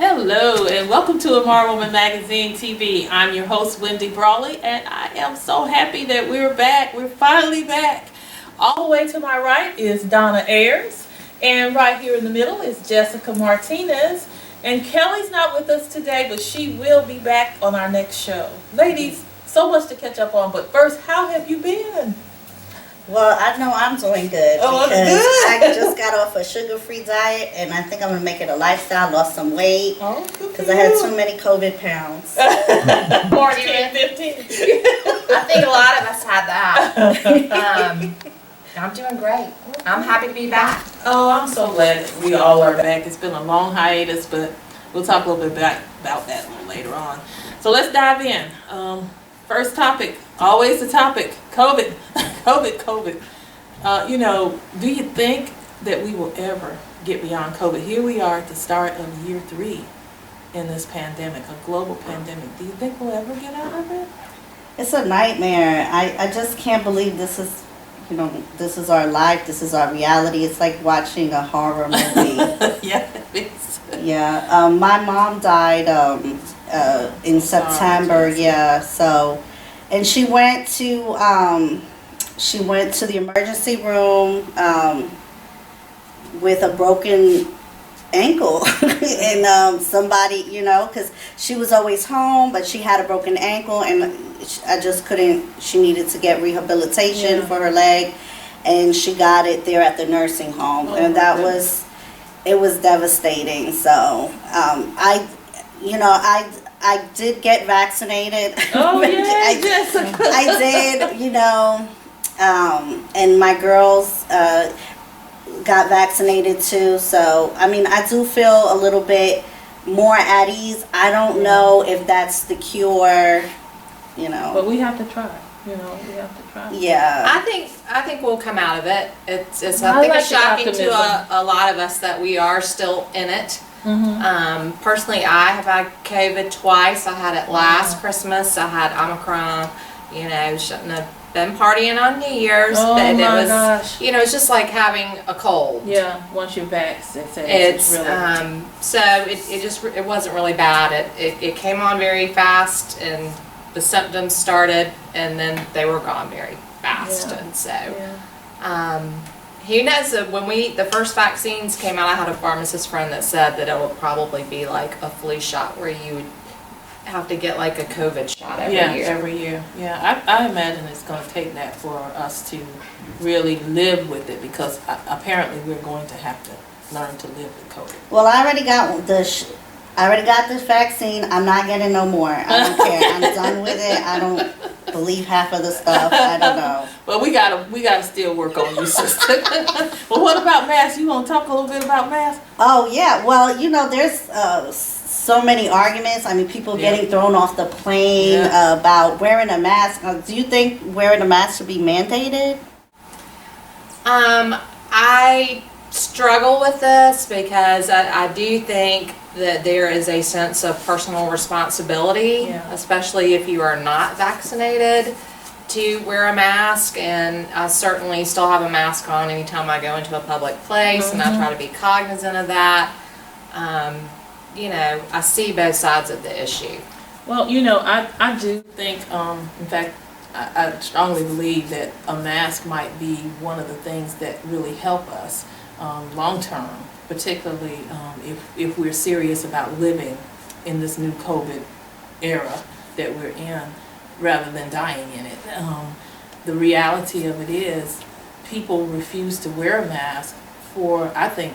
Hello and welcome to IMARA Woman Magazine TV. I'm your host Wendy Brawley and I am so happy that we're back. We're finally back. All the way to my right is Donna Ayers and right here in the middle is Jessica Martinez. And Kelly's not with us today, but she will be back on our next show. Ladies, so much to catch up on, but first, how have you been? Well, I know I'm doing good Oh, because good. I just got off a sugar-free diet, and I think I'm gonna make it a lifestyle. Lost some weight Oh, because I had too many COVID pounds. 14, 15. I think a lot of us had that. I'm doing great. I'm happy to be back. Oh, I'm so glad that we all are back. It's been a long hiatus, but we'll talk a little bit about that a little later on. So let's dive in. First topic, always the topic, COVID. COVID. Do you think that we will ever get beyond COVID? Here we are at the start of year 3 in this pandemic, a global pandemic. Do you think we'll ever get out of it? It's a nightmare. I just can't believe this is, this is our life. This is our reality. It's like watching a horror movie. Yeah, it is. Yeah. My mom died in September. Yeah. So, and she went to the emergency room with a broken ankle and somebody, because she was always home, but she had a broken ankle, and I just couldn't. She needed to get rehabilitation for her leg, and she got it there at the nursing home, and it was devastating. So I did get vaccinated. Oh yeah, Jessica. I did, and my girls got vaccinated too. So, I do feel a little bit more at ease. I don't know if that's the cure, But we have to try. We have to try. Yeah. I think we'll come out of it. It's I I think like it's the shocking optimism. to a lot of us that we are still in it. Personally, I have had COVID twice. I had it last Christmas. I had Omicron. Shouldn't have been partying on New Year's. Oh but my it was, gosh. it's just like having a cold. Yeah, once you're vaccinated, It's really. so it wasn't really bad. It came on very fast, and the symptoms started, and then they were gone very fast. Yeah. And so, who knows? When the first vaccines came out, I had a pharmacist friend that said that it will probably be like a flu shot, where you would have to get like a COVID shot every year. Every year. Yeah, I imagine it's going to take that for us to really live with it, because apparently we're going to have to learn to live with COVID. Well, I already got this vaccine. I'm not getting no more. I don't care. I'm done with it. I don't believe half of the stuff. I don't know. But we gotta still work on you, sister. Well, what about masks? You want to talk a little bit about masks? Oh yeah. Well, there's so many arguments. People getting thrown off the plane about wearing a mask. Do you think wearing a mask should be mandated? I struggle with this because I do think that there is a sense of personal responsibility, especially if you are not vaccinated, to wear a mask. And I certainly still have a mask on anytime I go into a public place, and I try to be cognizant of that. I see both sides of the issue. Well, I do think, in fact, I strongly believe that a mask might be one of the things that really help us long term, particularly if we're serious about living in this new COVID era that we're in, rather than dying in it. The reality of it is people refuse to wear a mask for, I think,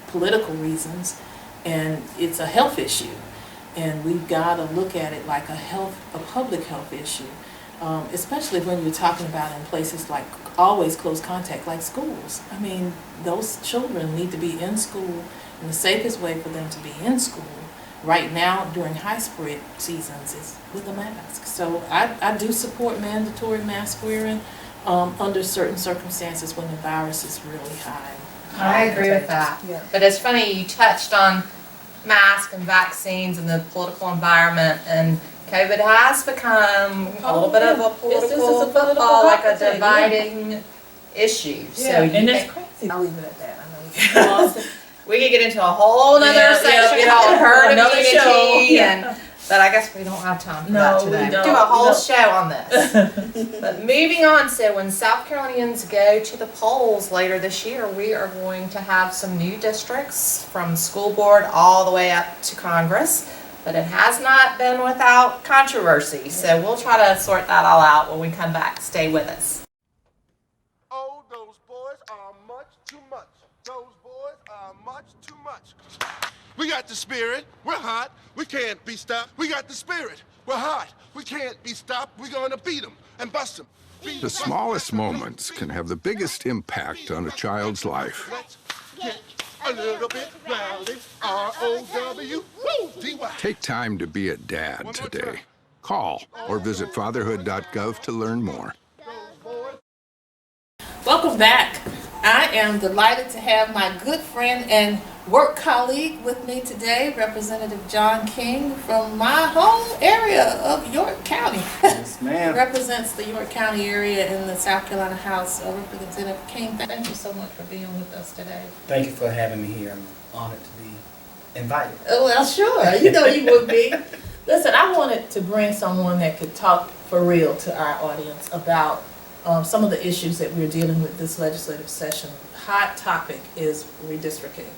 political reasons, and it's a health issue. And we've got to look at it like a public health issue, especially when you're talking about in places like always close contact, like schools. Those children need to be in school, and the safest way for them to be in school right now during high spread seasons is with a mask. So I do support mandatory mask wearing under certain circumstances when the virus is really high. I agree with that. Yeah. But it's funny, you touched on masks and vaccines and the political environment, and COVID has become a little bit of a political football, like a dividing issue. Yeah, and that's crazy. I'll leave it at that. I know you can. we could get into a whole nother Yeah, section yeah, called yeah. herd Another immunity, show. Yeah. but I guess we don't have time for No, that we today. don't. Do a We whole don't. show on this. But moving on, so when South Carolinians go to the polls later this year, we are going to have some new districts from school board all the way up to Congress. But it has not been without controversy, so we'll try to sort that all out when we come back. Stay with us. Oh, those boys are much too much. Those boys are much too much. We got the spirit. We're hot. We can't be stopped. We got the spirit. We're hot. We can't be stopped. We're going to beat them and bust them. The smallest moments can have the biggest impact on a child's life. Let's get a little bit rowdy. R-O-W-D-Y. Take time to be a dad today. Call or visit fatherhood.gov to learn more. Welcome back. I am delighted to have my good friend and work colleague with me today, Representative John King from my home area of York County. Yes, ma'am. Represents the York County area in the South Carolina House. Representative King, thank you so much for being with us today. Thank you for having me here. I'm honored to be invited. Oh, well, sure. You know you would be. Listen, I wanted to bring someone that could talk for real to our audience about some of the issues that we're dealing with this legislative session. Hot topic is redistricting.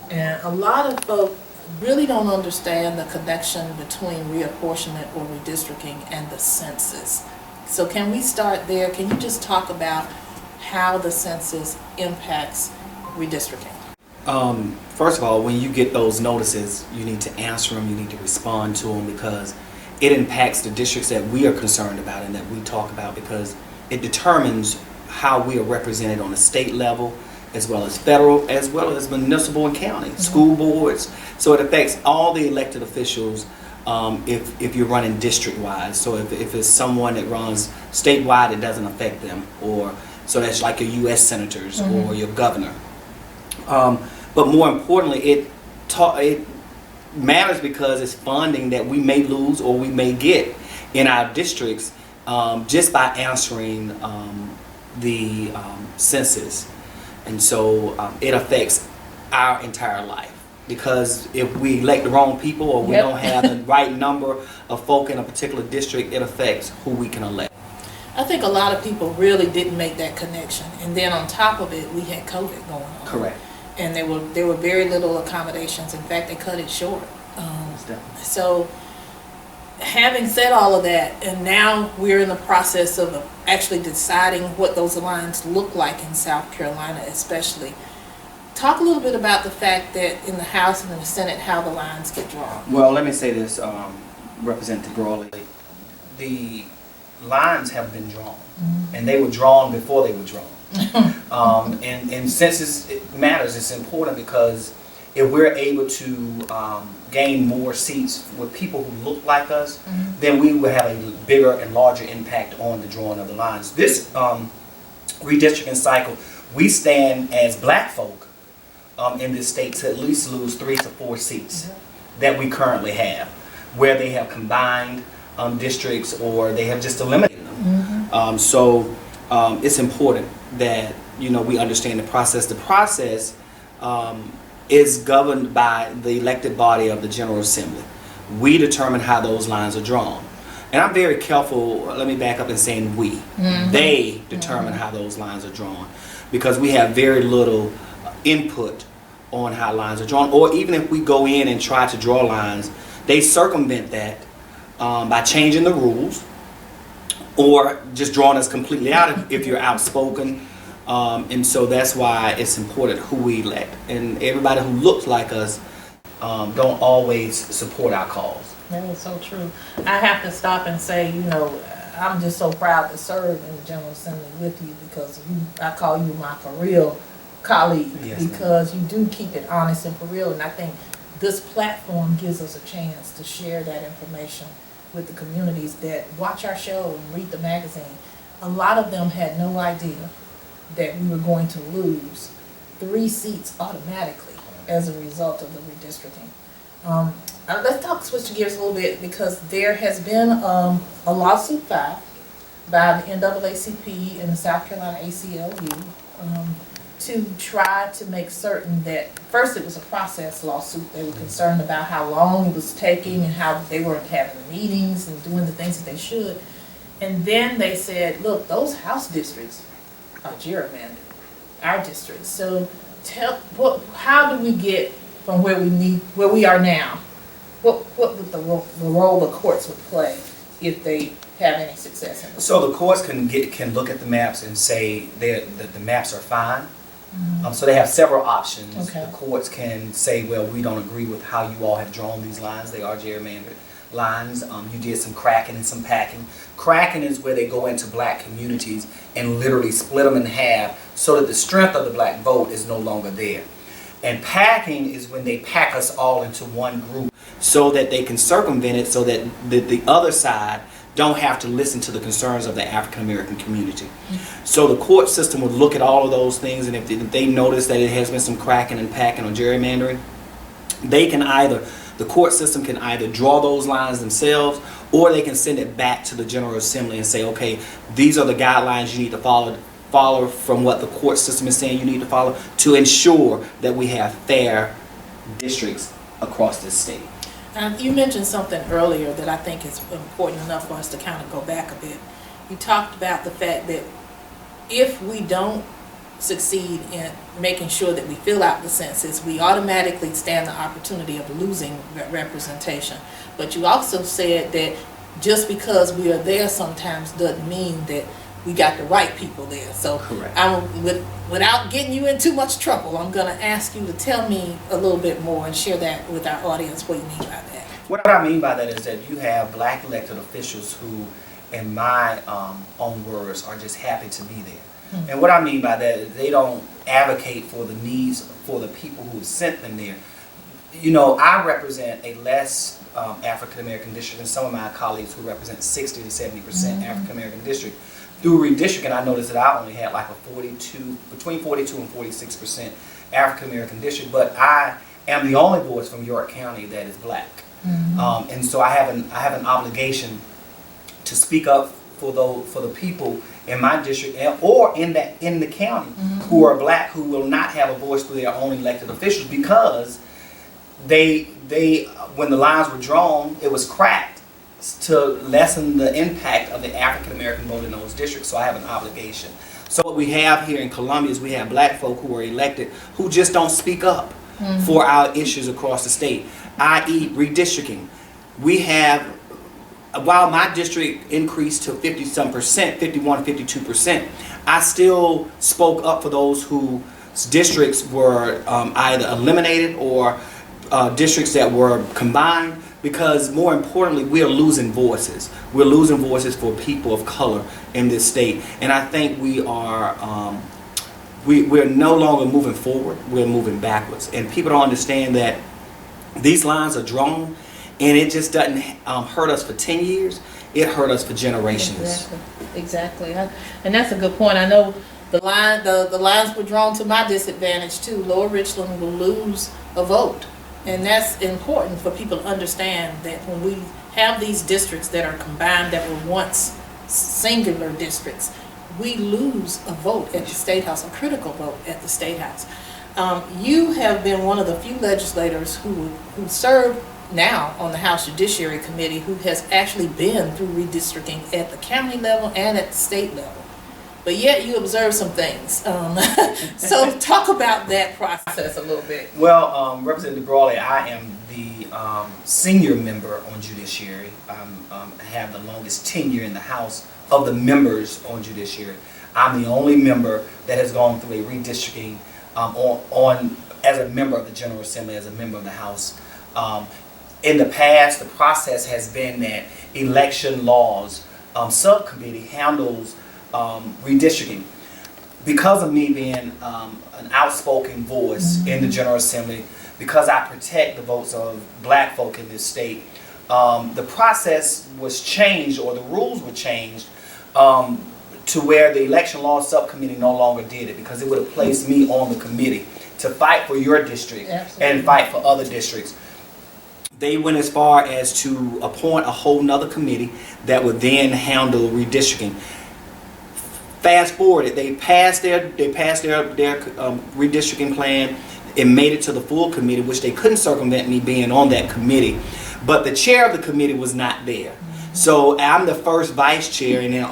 And a lot of folks really don't understand the connection between reapportionment or redistricting and the census. So can we start there? Can you just talk about how the census impacts redistricting? First of all, when you get those notices, you need to answer them, you need to respond to them, because it impacts the districts that we are concerned about and that we talk about, because it determines how we are represented on the state level, as well as federal, as well as municipal and county, school boards. So it affects all the elected officials if you're running district-wise. So if it's someone that runs statewide, it doesn't affect them. Or so that's like your U.S. senators or your governor. But more importantly, it matters because it's funding that we may lose or we may get in our districts just by answering the census. And so it affects our entire life, because if we elect the wrong people or we don't have the right number of folk in a particular district, it affects who we can elect. I think a lot of people really didn't make that connection. And then on top of it, we had COVID going on. Correct. And there were very little accommodations. In fact, they cut it short. So having said all of that, and now we're in the process of actually deciding what those lines look like in South Carolina especially. Talk a little bit about the fact that in the House and in the Senate, how the lines get drawn. Well, let me say this, Representative Brawley. The lines have been drawn, and they were drawn before they were drawn. And census matters. It's important because if we're able to gain more seats with people who look like us, then we will have a bigger and larger impact on the drawing of the lines. This redistricting cycle, we stand as black folk in this state to at least lose 3 to 4 seats that we currently have, where they have combined districts or they have just eliminated them. So it's important that we understand the process. The process is governed by the elected body of the General Assembly. We determine how those lines are drawn. And I'm very careful, let me back up and saying we. They determine how those lines are drawn, because we have very little input on how lines are drawn. Or even if we go in and try to draw lines, they circumvent that by changing the rules or just drawing us completely out if you're outspoken. And so that's why it's important who we elect. And everybody who looks like us don't always support our cause. That is so true. I have to stop and say, I'm just so proud to serve in the General Assembly with you, because I call you my for real colleague, because you do keep it honest and for real. And I think this platform gives us a chance to share that information with the communities that watch our show and read the magazine. A lot of them had no idea that we were going to lose 3 seats automatically as a result of the redistricting. Let's switch gears a little bit, because there has been a lawsuit filed by the NAACP and the South Carolina ACLU to try to make certain that, first it was a process lawsuit. They were concerned about how long it was taking and how they weren't having the meetings and doing the things that they should. And then they said, look, those house districts are gerrymandered, our districts. So how do we get from where we are now? What would the role the courts would play if they have any success in it? So the courts can look at the maps and say that the maps are fine. So they have several options. Okay. The courts can say, well, we don't agree with how you all have drawn these lines. They are gerrymandered lines. You did some cracking and some packing. Cracking is where they go into black communities and literally split them in half so that the strength of the black vote is no longer there. And packing is when they pack us all into one group so that they can circumvent it, so that the other side don't have to listen to the concerns of the African American community. So the court system would look at all of those things, and if they notice that it has been some cracking and packing or gerrymandering, the court system can either draw those lines themselves, or they can send it back to the General Assembly and say, okay, these are the guidelines you need to follow from what the court system is saying you need to follow to ensure that we have fair districts across this state. You mentioned something earlier that I think is important enough for us to kind of go back a bit. You talked about the fact that if we don't succeed in making sure that we fill out the census, we automatically stand the opportunity of losing representation. But you also said that just because we are there sometimes doesn't mean that we got the right people there. So without getting you in too much trouble, I'm going to ask you to tell me a little bit more and share that with our audience, what you mean by that. What I mean by that is that you have black elected officials who, in my own words, are just happy to be there. And what I mean by that is they don't advocate for the needs for the people who have sent them there. You know, I represent a less African American district than some of my colleagues who represent 60 to 70% African American district. Through redistricting, I noticed that I only had like between 42 and 46% African American district, but I am the only voice from York County that is black. And so I have an obligation to speak up for the people in my district or in the county who are black, who will not have a voice through their own elected officials, because they when the lines were drawn, it was cracked to lessen the impact of the African American vote in those districts. So I have an obligation. So what we have here in Columbia is we have black folk who are elected who just don't speak up for our issues across the state, i.e. redistricting. We have, while my district increased to 50-some%, 51, 52%, I still spoke up for those whose districts were either eliminated or districts that were combined, because more importantly, we are losing voices. We're losing voices for people of color in this state. And I think we are, we're no longer moving forward, we're moving backwards. And people don't understand that these lines are drawn, and it just doesn't hurt us for 10 years, it hurt us for generations. Exactly. And that's a good point. I know the lines were drawn to my disadvantage too. Lower Richland will lose a vote. And that's important for people to understand, that when we have these districts that are combined, that were once singular districts, we lose a vote at the State House, a critical vote at the State House. You have been one of the few legislators who serve now on the House Judiciary Committee who has actually been through redistricting at the county level and at the state level. But yet you observe some things. So talk about that process a little bit. Well, Representative Brawley, I am the senior member on Judiciary. I have the longest tenure in the House of the members on Judiciary. I'm the only member that has gone through a redistricting as a member of the General Assembly, as a member of the House. In the past, the process has been that election laws subcommittee handles redistricting. Because of me being an outspoken voice in the General Assembly, because I protect the votes of black folk in this state, the process was changed, or the rules were changed, to where the election law subcommittee no longer did it, because it would have placed me on the committee to fight for your district and fight for other districts. They went as far as to appoint a whole nother committee that would then handle redistricting. Fast forwarded, they passed their redistricting plan. It made it to the full committee, which they couldn't circumvent me being on that committee. But the chair of the committee was not there. So I'm the first vice chair, and then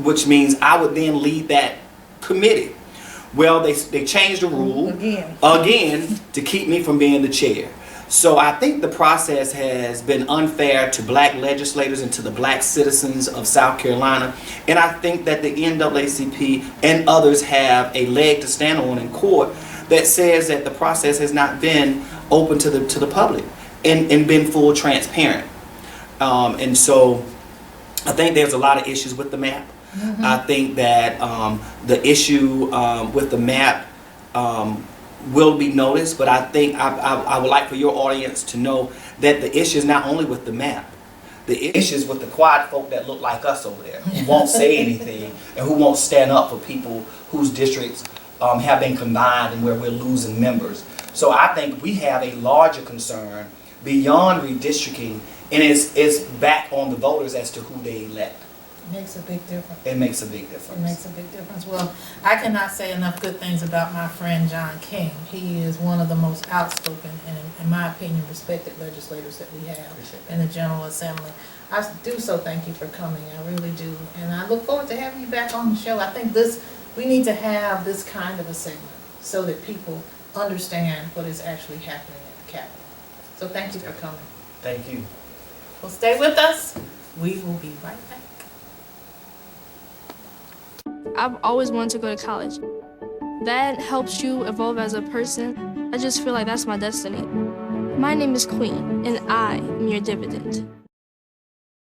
which means I would then lead that committee. Well, they changed the rule again to keep me from being the chair. So I think the process has been unfair to black legislators and to the black citizens of South Carolina. And I think that the NAACP and others have a leg to stand on in court that says that the process has not been open to the public and been full transparent. And so I think there's a lot of issues with the map. I think that the issue with the map will be noticed, but I think I would like for your audience to know that the issue is not only with the map. The issue is with the quiet folk that look like us over there, who won't say anything and who won't stand up for people whose districts have been combined and where we're losing members. So I think we have a larger concern beyond redistricting, and it's back on the voters as to who they elect. Makes a big difference. It makes a big difference. It makes a big difference. Well, I cannot say enough good things about my friend John King. He is one of the most outspoken and, in my opinion, respected legislators that we have in the General Assembly. I do so thank you for coming. I really do. And I look forward to having you back on the show. I think we need to have this kind of a segment so that people understand what is actually happening at the Capitol. So thank you for coming. Thank you. Well, stay with us. We will be right back. I've always wanted to go to college. That helps you evolve as a person. I just feel like that's my destiny. My name is Queen, and I am your dividend.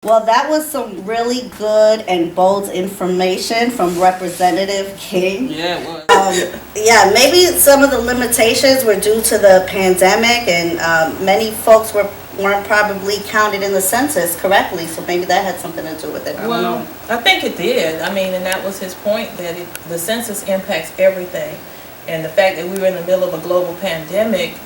Well, that was some really good and bold information from Representative King. Yeah, it was. Yeah, maybe some of the limitations were due to the pandemic, and many folks weren't probably counted in the census correctly, so maybe that had something to do with it. I don't know. I think it did. I mean, and that was his point, that the census impacts everything. And the fact that we were in the middle of a global pandemic,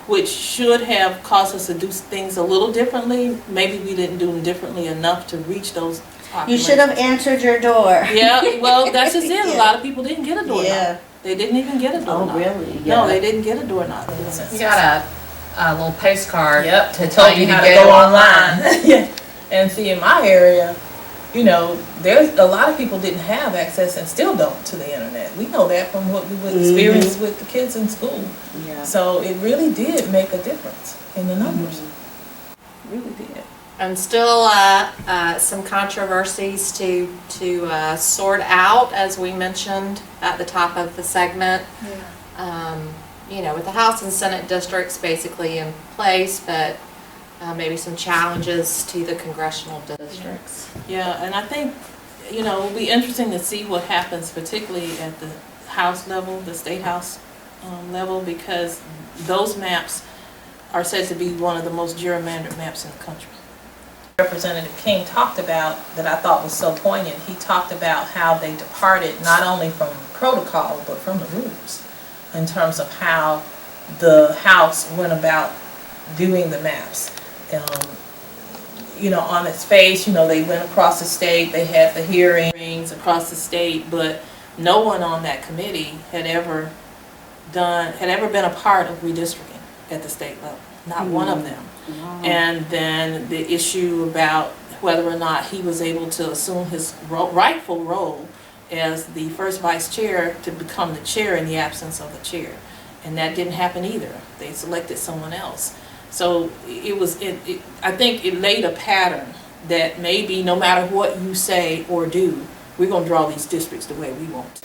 which should have caused us to do things a little differently, maybe we didn't do them differently enough to reach those populations. You should have answered your door. Yeah, well, that's just it. Yeah. A lot of people didn't get a doorknob. Yeah. They didn't even get a doorknob. Oh, really? No, Yeah. they didn't get a doorknob. in the census. You got a little postcard Yep, to to tell you how to go online. Yeah, and see, in my area, you know, there's a lot of people didn't have access and still don't to the internet. We know that from what we would experience with the kids in school. Yeah. So it really did make a difference in the numbers. Really did. And still some controversies to sort out, as we mentioned at the top of the segment. Yeah. You know, with the House and Senate districts basically in place, but maybe some challenges to the congressional districts. Yeah, and I think, you know, it'll be interesting to see what happens, particularly at the House level, the State House level, because those maps are said to be one of the most gerrymandered maps in the country. Representative King talked about, that I thought was so poignant, he talked about how they departed not only from protocol, but from the rules in terms of how the House went about doing the maps. You know, on its face, you know, they went across the state, they had the hearings across the state, but no one on that committee had ever been a part of redistricting at the state level. Not one of them. Wow. And then the issue about whether or not he was able to assume his rightful role as the first vice chair to become the chair in the absence of the chair. And that didn't happen either. They selected someone else. So I think it laid a pattern that maybe no matter what you say or do, we're going to draw these districts the way we want.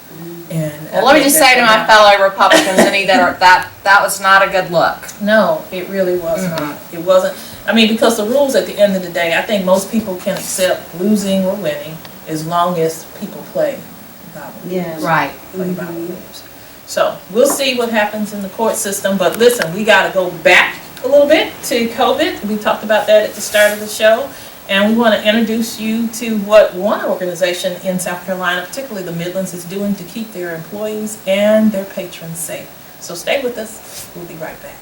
And well, let me just say to my fellow Republicans, that was not a good look. No, it really was not. It wasn't. I mean, because the rules at the end of the day, I think most people can accept losing or winning as long as people play by the rules. Yeah. Right. Play by the rules. So we'll see what happens in the court system. But listen, we got to go back a little bit to COVID. We talked about that at the start of the show. And we want to introduce you to what one organization in South Carolina, particularly the Midlands, is doing to keep their employees and their patrons safe. So stay with us. We'll be right back.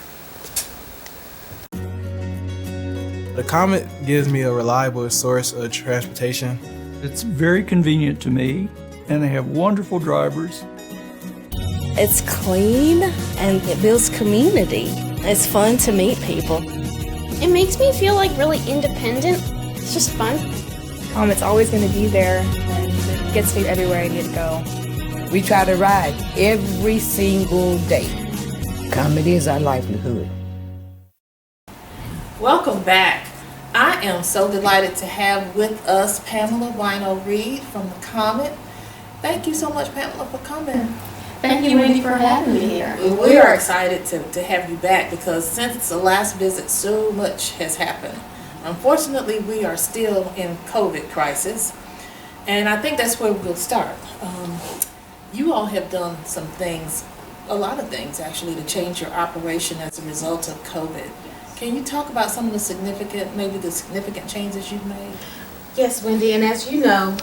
The Comet gives me a reliable source of transportation It's very convenient to me, and they have wonderful drivers. It's clean and it builds community. It's fun to meet people. It makes me feel like really independent. It's just fun. It's always going to be there and it gets me everywhere I need to go. We try to ride every single day. Comedy is our livelihood. Welcome back. I am so delighted to have with us Pamela Wino-Reed from the Comet. Thank you so much, Pamela, for coming. Thank you, Wendy, for having me here. We are excited to have you back because since the last visit, so much has happened. Unfortunately, we are still in COVID crisis, and I think that's where we'll start. You all have done some things, a lot of things actually, to change your operation as a result of COVID. Can you talk about some of the significant changes you've made? Yes, Wendy, and as you know,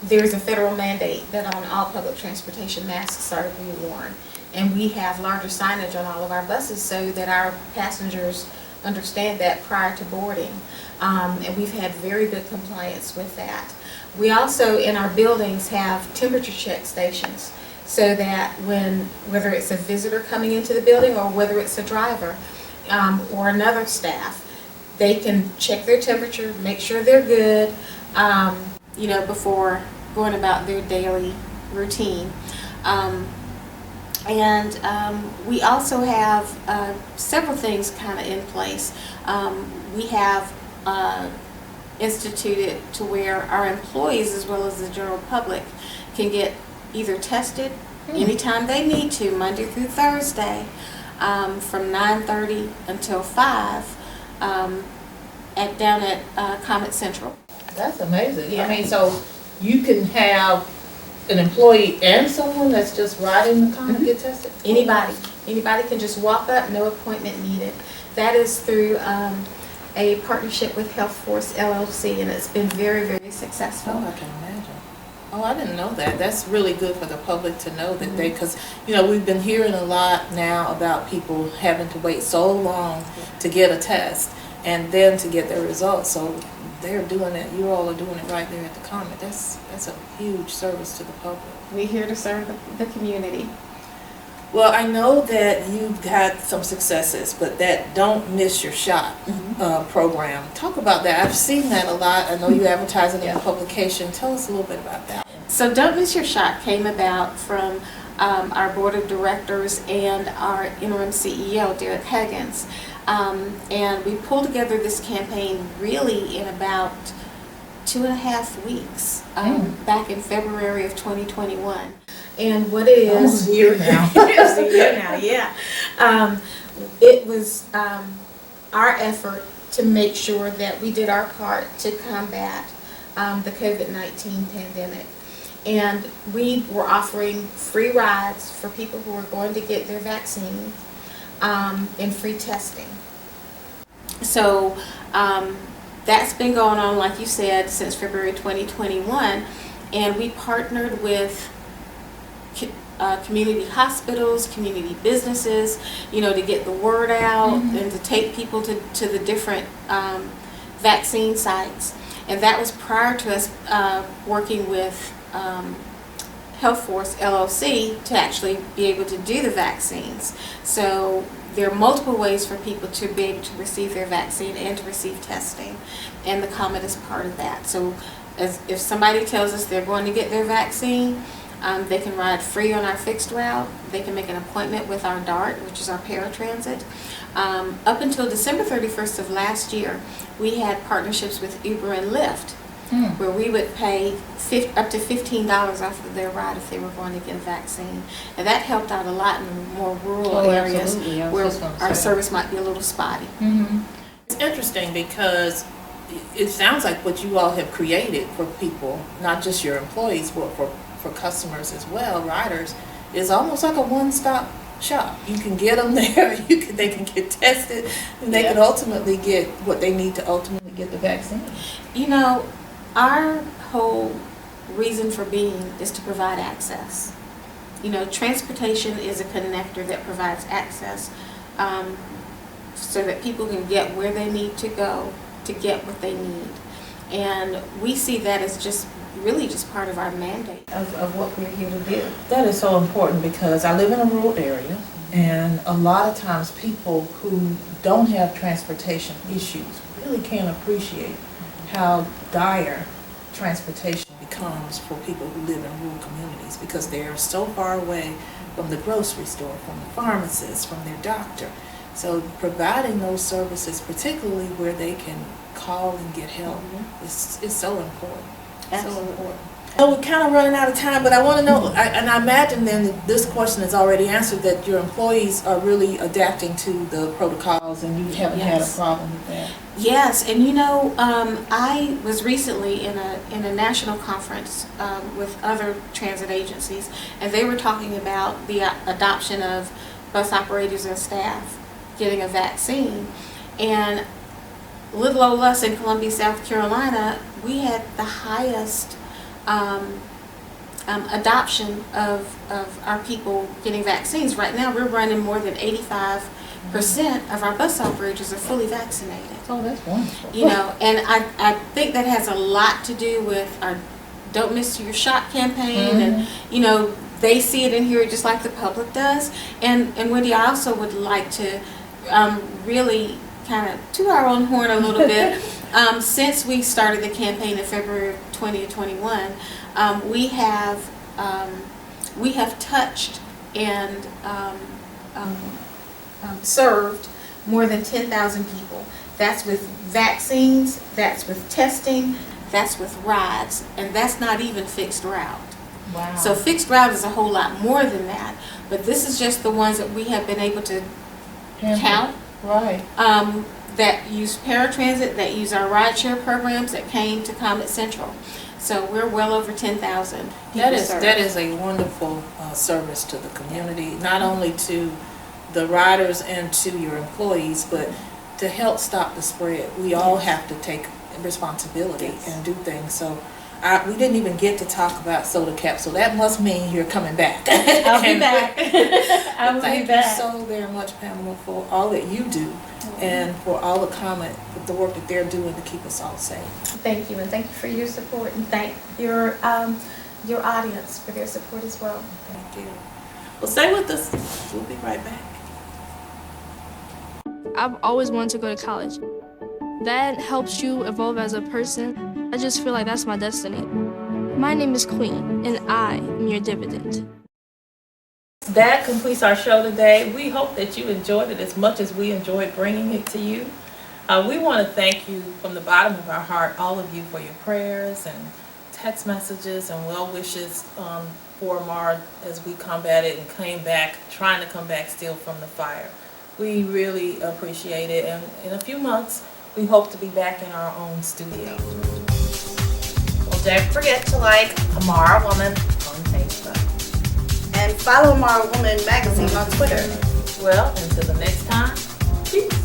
there's a federal mandate that on all public transportation masks are to be worn. And we have larger signage on all of our buses so that our passengers understand that prior to boarding. And we've had very good compliance with that. We also, in our buildings, have temperature check stations so that whether it's a visitor coming into the building or whether it's a driver or another staff, they can check their temperature, make sure they're good, before going about their daily routine. We also have several things kind of in place. We have instituted to where our employees as well as the general public can get either tested anytime they need to, Monday through Thursday, from 9:30 until 5 down at Comet Central. That's amazing. Yeah. I mean, so you can have an employee and someone that's just riding the Comet get tested? Anybody can just walk up, no appointment needed. That is through a partnership with Health Force LLC, and it's been very, very successful. Oh, I can imagine. Oh, I didn't know that. That's really good for the public to know that because, we've been hearing a lot now about people having to wait so long to get a test and then to get their results. So they're doing it, you all are doing it right there at the Comet. That's a huge service to the public. We're here to serve the community. Well, I know that you've had some successes, but that Don't Miss Your Shot program. Talk about that. I've seen that a lot. I know you advertise it in the publication. Tell us a little bit about that. So Don't Miss Your Shot came about from our board of directors and our interim CEO, Derek Huggins. And we pulled together this campaign really in about 2.5 weeks, back in February of 2021. And what it is... Almost a year now. It's a year now, yeah. It was our effort to make sure that we did our part to combat the COVID-19 pandemic. And we were offering free rides for people who were going to get their vaccine and free testing. So that's been going on, like you said, since February 2021. And we partnered with community hospitals, community businesses, to get the word out and to take people to the different vaccine sites. And that was prior to us working with Health Force LLC to actually be able to do the vaccines. So there are multiple ways for people to be able to receive their vaccine and to receive testing, and the Comet is part of that. So if somebody tells us they're going to get their vaccine, they can ride free on our fixed route. They can make an appointment with our DART, which is our paratransit. Up until December 31st of last year, we had partnerships with Uber and Lyft, where we would pay up to $15 off of their ride if they were going to get a vaccine. And that helped out a lot in more rural areas where our service might be a little spotty. It's interesting because it sounds like what you all have created for people, not just your employees, but for customers as well, riders, is almost like a one-stop shop. You can get them there, they can get tested, and they can ultimately get what they need to ultimately get the vaccine. Our whole reason for being is to provide access. Transportation is a connector that provides access so that people can get where they need to go to get what they need. And we see that as just really just part of our mandate of what we're here to do. That is so important because I live in a rural area, and a lot of times people who don't have transportation issues really can't appreciate how dire transportation becomes for people who live in rural communities, because they are so far away from the grocery store, from the pharmacist, from their doctor. So providing those services, particularly where they can call and get help, is so important. Absolutely. So important. So we're kind of running out of time, but I want to know, and I imagine then that this question is already answered, that your employees are really adapting to the protocols and you haven't had a problem with that. Yes, and you know, I was recently in a national conference with other transit agencies, and they were talking about the adoption of bus operators and staff getting a vaccine. And little old us in Columbia, South Carolina, we had the highest adoption of our people getting vaccines. Right now, we're running more than 85% of our bus operators are fully vaccinated. Oh, that's wonderful. You know, and I think that has a lot to do with our Don't Miss Your Shot campaign, and you know, they see it and hear it just like the public does. And Wendy, I also would like to really kind of toot our own horn a little bit. Since we started the campaign in February of 2021, we have touched and served more than 10,000 people. That's with vaccines, that's with testing, that's with rides, and that's not even fixed route. Wow. So fixed route is a whole lot more than that, but this is just the ones that we have been able to count. Right. That use paratransit, that use our rideshare programs that came to Comet Central. So we're well over 10,000 people served. That is a wonderful service to the community, not only to the riders and to your employees, but to help stop the spread. We all have to take responsibility and do things. So we didn't even get to talk about soda caps, so that must mean you're coming back. I'll be back. I will Thank be back. you so very much, Pamela, for all that you do and for all the comment, the work that they're doing to keep us all safe. Thank you, and thank you for your support, and thank your audience for their support as well. Thank you. Well, stay with us. We'll be right back. I've always wanted to go to college. That helps you evolve as a person. I just feel like that's my destiny. My name is Queen, and I am your dividend. That completes our show today. We hope that you enjoyed it as much as we enjoyed bringing it to you. We want to thank you from the bottom of our heart, all of you, for your prayers and text messages and well wishes for IMARA as we combated and came back, trying to come back still from the fire. We really appreciate it, and in a few months, we hope to be back in our own studio. Well, don't forget to like IMARA Woman on Facebook. And follow IMARA Woman Magazine on Twitter. Well, until the next time, peace.